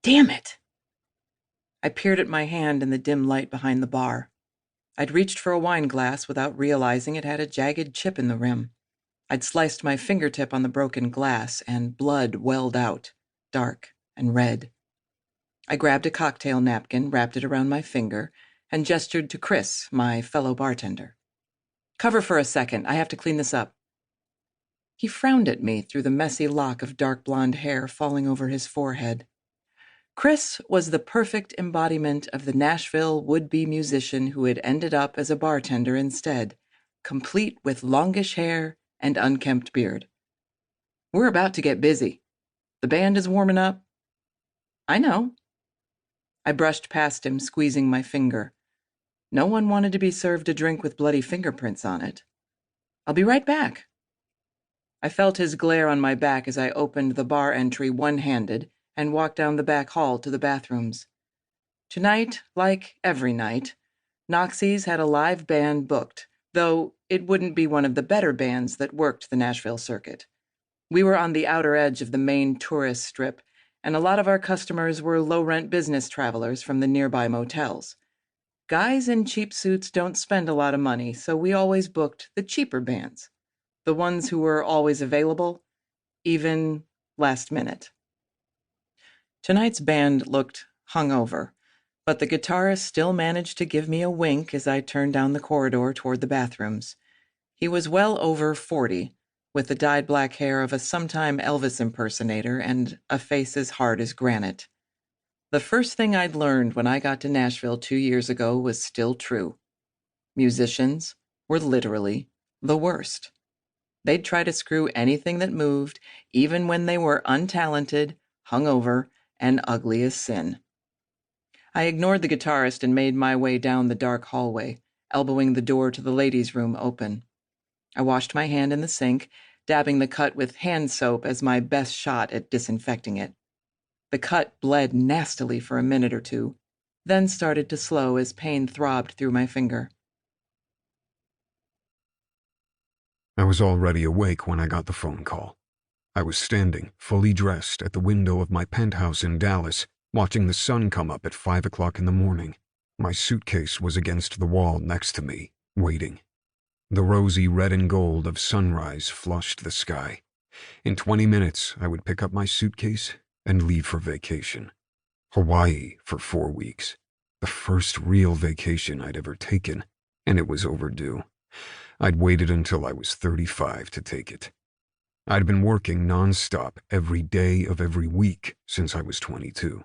Damn it! I peered at my hand in the dim light behind the bar. I'd reached for a wine glass without realizing it had a jagged chip in the rim. I'd sliced my fingertip on the broken glass, and blood welled out, dark and red. I grabbed a cocktail napkin, wrapped it around my finger, and gestured to Kriss, my fellow bartender. "Cover for a second. I have to clean this up." He frowned at me through the messy lock of dark blonde hair falling over his forehead. Kriss was the perfect embodiment of the Nashville would-be musician who had ended up as a bartender instead, complete with longish hair and unkempt beard. "We're about to get busy. The band is warming up." "I know." I brushed past him, squeezing my finger. No one wanted to be served a drink with bloody fingerprints on it. "I'll be right back." I felt his glare on my back as I opened the bar entry one-handed and walked down the back hall to the bathrooms. Tonight, like every night, Noxie's had a live band booked, though it wouldn't be one of the better bands that worked the Nashville circuit. We were on the outer edge of the main tourist strip, and a lot of our customers were low-rent business travelers from the nearby motels. Guys in cheap suits don't spend a lot of money, so we always booked the cheaper bands, the ones who were always available, even last minute. Tonight's band looked hungover, but the guitarist still managed to give me a wink as I turned down the corridor toward the bathrooms. He was well over 40, with the dyed black hair of a sometime Elvis impersonator and a face as hard as granite. The first thing I'd learned when I got to Nashville 2 years ago was still true. Musicians were literally the worst. They'd try to screw anything that moved, even when they were untalented, hungover, and ugly as sin. I ignored the guitarist and made my way down the dark hallway, elbowing the door to the ladies' room open. I washed my hand in the sink, dabbing the cut with hand soap as my best shot at disinfecting it. The cut bled nastily for a minute or two, then started to slow as pain throbbed through my finger. I was already awake when I got the phone call. I was standing, fully dressed, at the window of my penthouse in Dallas, watching the sun come up at 5 o'clock in the morning. My suitcase was against the wall next to me, waiting. The rosy red and gold of sunrise flushed the sky. In 20 minutes, I would pick up my suitcase and leave for vacation. Hawaii for 4 weeks. The first real vacation I'd ever taken, and it was overdue. I'd waited until I was 35 to take it. I'd been working nonstop every day of every week since I was 22.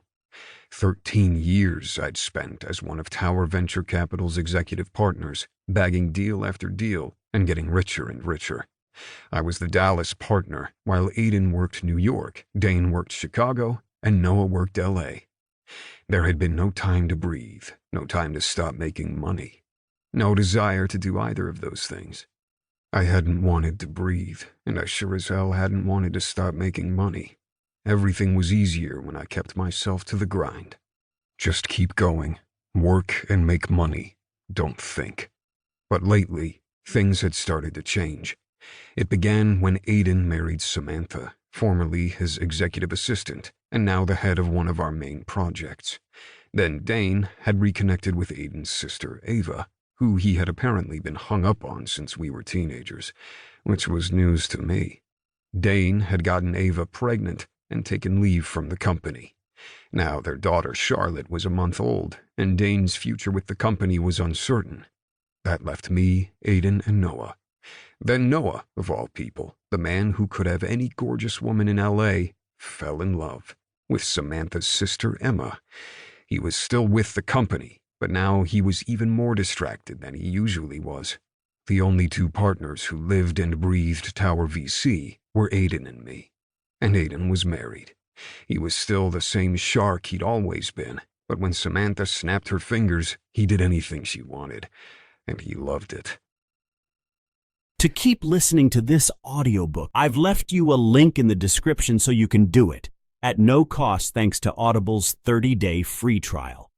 13 years I'd spent as one of Tower Venture Capital's executive partners, bagging deal after deal and getting richer and richer. I was the Dallas partner, while Aiden worked New York, Dane worked Chicago, and Noah worked LA. There had been no time to breathe, no time to stop making money. No desire to do either of those things. I hadn't wanted to breathe, and I sure as hell hadn't wanted to stop making money. Everything was easier when I kept myself to the grind. Just keep going, work and make money, don't think. But lately, things had started to change. It began when Aiden married Samantha, formerly his executive assistant, and now the head of one of our main projects. Then Dane had reconnected with Aiden's sister, Ava, who he had apparently been hung up on since we were teenagers, which was news to me. Dane had gotten Ava pregnant and taken leave from the company. Now their daughter Charlotte was a month old, and Dane's future with the company was uncertain. That left me, Aiden, and Noah. Then Noah, of all people, the man who could have any gorgeous woman in LA, fell in love with Samantha's sister Emma. He was still with the company, but now he was even more distracted than he usually was. The only two partners who lived and breathed Tower VC were Aiden and me. And Aiden was married. He was still the same shark he'd always been, but when Samantha snapped her fingers, he did anything she wanted, and he loved it. To keep listening to this audiobook, I've left you a link in the description so you can do it, at no cost thanks to Audible's 30-day free trial.